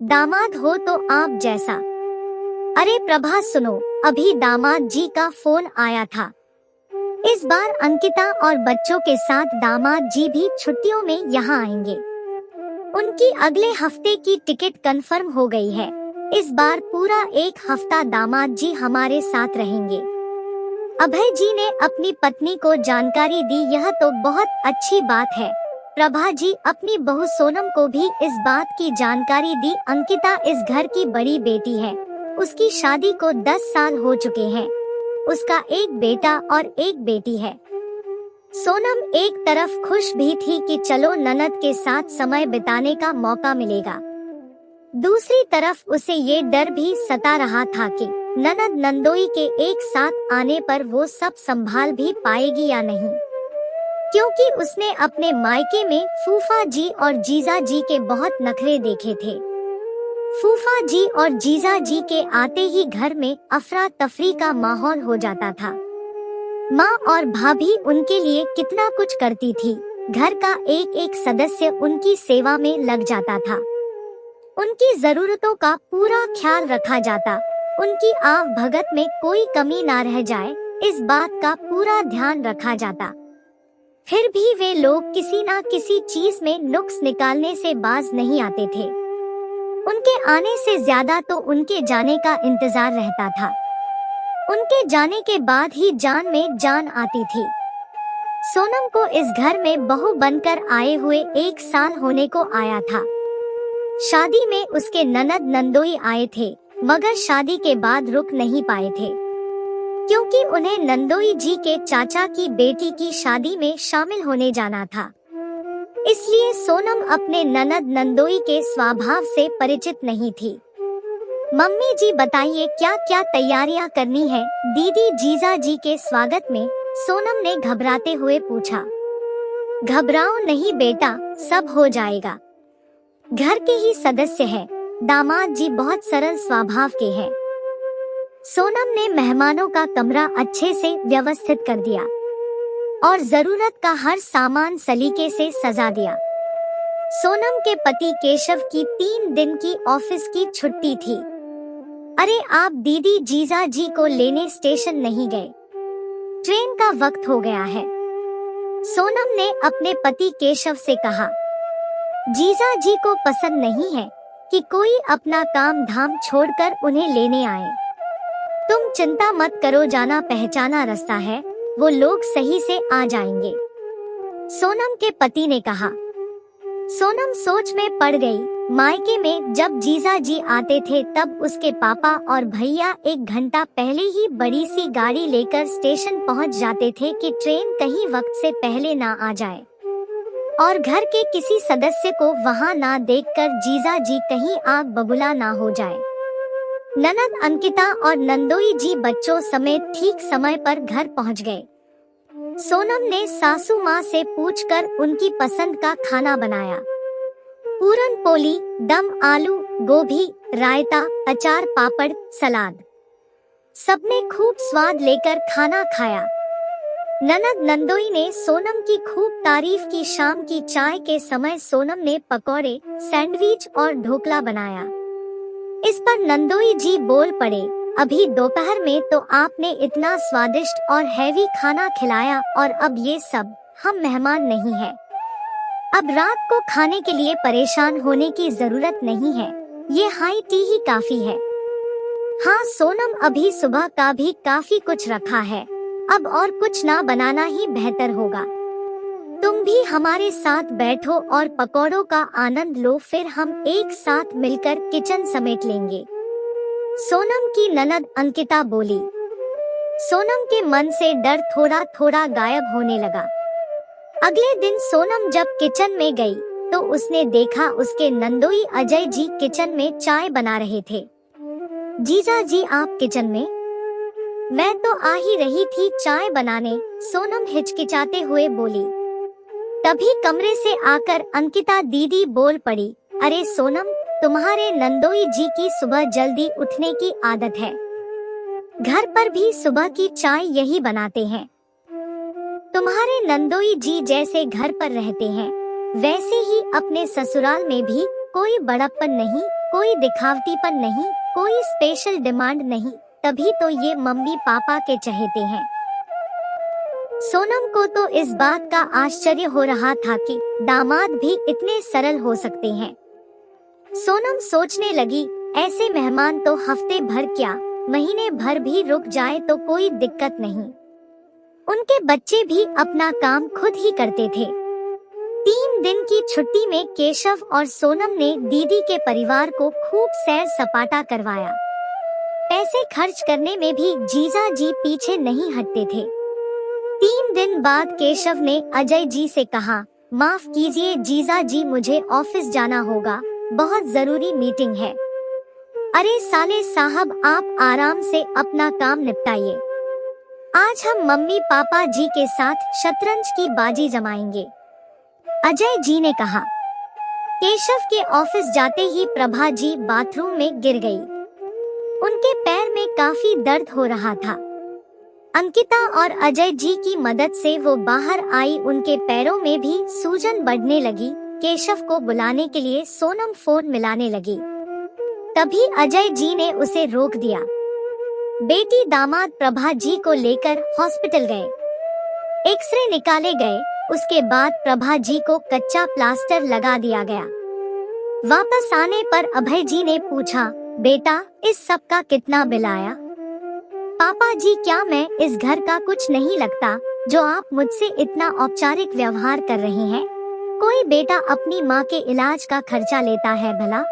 दामाद हो तो आप जैसा। अरे प्रभा सुनो, अभी दामाद जी का फोन आया था। इस बार अंकिता और बच्चों के साथ दामाद जी भी छुट्टियों में यहाँ आएंगे। उनकी अगले हफ्ते की टिकट कंफर्म हो गई है। इस बार पूरा एक हफ्ता दामाद जी हमारे साथ रहेंगे। अभय जी ने अपनी पत्नी को जानकारी दी। यह तो बहुत अच्छी बात है। प्रभा जी अपनी बहू सोनम को भी इस बात की जानकारी दी। अंकिता इस घर की बड़ी बेटी है। उसकी शादी को 10 साल हो चुके हैं। उसका एक बेटा और एक बेटी है। सोनम एक तरफ खुश भी थी कि चलो ननद के साथ समय बिताने का मौका मिलेगा। दूसरी तरफ उसे ये डर भी सता रहा था कि ननद नंदोई के एक साथ आने पर वो सब संभाल भी पाएगी या नहीं, क्योंकि उसने अपने मायके में फूफा जी और जीजा जी के बहुत नखरे देखे थे। फूफा जी और जीजा जी के आते ही घर में अफरा तफरी का माहौल हो जाता था। माँ और भाभी उनके लिए कितना कुछ करती थी। घर का एक एक सदस्य उनकी सेवा में लग जाता था। उनकी जरूरतों का पूरा ख्याल रखा जाता। उनकी आव भगत में कोई कमी ना रह जाए, इस बात का पूरा ध्यान रखा जाता। फिर भी वे लोग किसी ना किसी चीज में नुक्स निकालने से बाज नहीं आते थे। उनके आने से ज्यादा तो उनके जाने का इंतजार रहता था। उनके जाने के बाद ही जान में जान आती थी। सोनम को इस घर में बहू बनकर आए हुए 1 साल होने को आया था। शादी में उसके ननद नंदोई आए थे, मगर शादी के बाद रुक नहीं पाए थे, क्योंकि उन्हें नंदोई जी के चाचा की बेटी की शादी में शामिल होने जाना था। इसलिए सोनम अपने ननद नंदोई के स्वभाव से परिचित नहीं थी। मम्मी जी बताइए क्या क्या तैयारियां करनी है? दीदी जीजा जी के स्वागत में सोनम ने घबराते हुए पूछा। घबराओ नहीं बेटा, सब हो जाएगा। घर के ही सदस्य हैं। दामाद जी बहुत सरल स्वभाव के हैं। सोनम ने मेहमानों का कमरा अच्छे से व्यवस्थित कर दिया और जरूरत का हर सामान सलीके से सजा दिया। सोनम के पति केशव की 3 दिन की ऑफिस की छुट्टी थी। अरे आप दीदी जीजा जी को लेने स्टेशन नहीं गए? ट्रेन का वक्त हो गया है। सोनम ने अपने पति केशव से कहा। जीजा जी को पसंद नहीं है कि कोई अपना काम धाम छोड़कर उन्हें लेने आए। तुम चिंता मत करो, जाना पहचाना रास्ता है, वो लोग सही से आ जाएंगे, सोनम के पति ने कहा। सोनम सोच में पड़ गई। मायके में जब जीजा जी आते थे तब उसके पापा और भैया 1 घंटा पहले ही बड़ी सी गाड़ी लेकर स्टेशन पहुंच जाते थे कि ट्रेन कहीं वक्त से पहले ना आ जाए और घर के किसी सदस्य को वहां ना देखकर जीजा जी कहीं आग बबूला ना हो जाए। ननद अंकिता और नंदोई जी बच्चों समेत ठीक समय पर घर पहुंच गए। सोनम ने सासू माँ से पूछकर उनकी पसंद का खाना बनाया। पूरन पोली, दम आलू, गोभी, रायता, अचार, पापड़, सलाद। सबने खूब स्वाद लेकर खाना खाया। ननद नंदोई ने सोनम की खूब तारीफ की। शाम की चाय के समय सोनम ने पकौड़े, सैंडविच और ढोकला बनाया। इस पर नंदोई जी बोल पड़े, अभी दोपहर में तो आपने इतना स्वादिष्ट और हैवी खाना खिलाया और अब ये सब, हम मेहमान नहीं हैं। अब रात को खाने के लिए परेशान होने की जरूरत नहीं है, ये हाई टी ही काफी है। हाँ सोनम, अभी सुबह का भी काफी कुछ रखा है, अब और कुछ ना बनाना ही बेहतर होगा। तुम भी हमारे साथ बैठो और पकौड़ों का आनंद लो, फिर हम एक साथ मिलकर किचन समेट लेंगे, सोनम की ननद अंकिता बोली। सोनम के मन से डर थोड़ा थोड़ा गायब होने लगा। अगले दिन सोनम जब किचन में गई तो उसने देखा उसके नंदोई अजय जी किचन में चाय बना रहे थे। जीजा जी आप किचन में? मैं तो आ ही रही थी चाय बनाने, सोनम हिचकिचाते हुए बोली। तभी कमरे से आकर अंकिता दीदी बोल पड़ी, अरे सोनम, तुम्हारे नंदोई जी की सुबह जल्दी उठने की आदत है। घर पर भी सुबह की चाय यही बनाते हैं। तुम्हारे नंदोई जी जैसे घर पर रहते हैं वैसे ही अपने ससुराल में भी कोई बड़प्पन नहीं, कोई दिखावटीपन नहीं, कोई स्पेशल डिमांड नहीं, तभी तो ये मम्मी पापा के चहेते हैं। सोनम को तो इस बात का आश्चर्य हो रहा था कि दामाद भी इतने सरल हो सकते हैं। सोनम सोचने लगी, ऐसे मेहमान तो हफ्ते भर क्या, महीने भर भी रुक जाए तो कोई दिक्कत नहीं। उनके बच्चे भी अपना काम खुद ही करते थे। 3 दिन की छुट्टी में केशव और सोनम ने दीदी के परिवार को खूब सैर सपाटा करवाया। पैसे खर्च करने में भी जीजा जी पीछे नहीं हटते थे। 3 दिन बाद केशव ने अजय जी से कहा, माफ कीजिए जीजा जी, मुझे ऑफिस जाना होगा, बहुत जरूरी मीटिंग है। अरे साले साहब, आप आराम से अपना काम निपटाइए। आज हम मम्मी पापा जी के साथ शतरंज की बाजी जमाएंगे, अजय जी ने कहा। केशव के ऑफिस जाते ही प्रभा जी बाथरूम में गिर गई। उनके पैर में काफी दर्द हो रहा था। अंकिता और अजय जी की मदद से वो बाहर आई। उनके पैरों में भी सूजन बढ़ने लगी। केशव को बुलाने के लिए सोनम फोन मिलाने लगी। तभी अजय जी ने उसे रोक दिया। बेटी दामाद प्रभा जी को लेकर हॉस्पिटल गए। एक्सरे निकाले गए। उसके बाद प्रभा जी को कच्चा प्लास्टर लगा दिया गया। वापस आने पर अभय जी ने पूछा, बेटा इस सब का कितना बिल आया? पापा जी, क्या मैं इस घर का कुछ नहीं लगता जो आप मुझसे इतना औपचारिक व्यवहार कर रहे हैं? कोई बेटा अपनी माँ के इलाज का खर्चा लेता है भला?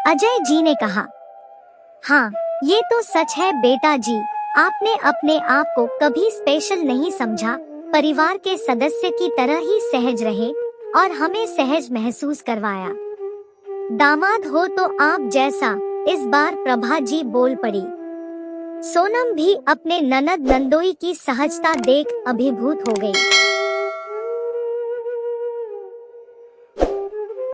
अजय जी ने कहा। हाँ, ये तो सच है बेटा जी, आपने अपने आप को कभी स्पेशल नहीं समझा। परिवार के सदस्य की तरह ही सहज रहे और हमें सहज महसूस करवाया। दामाद हो तो आप जैसा। इस बार प्रभा जी बोल पड़ी। सोनम भी अपने ननद नंदोई की सहजता देख अभिभूत हो गई।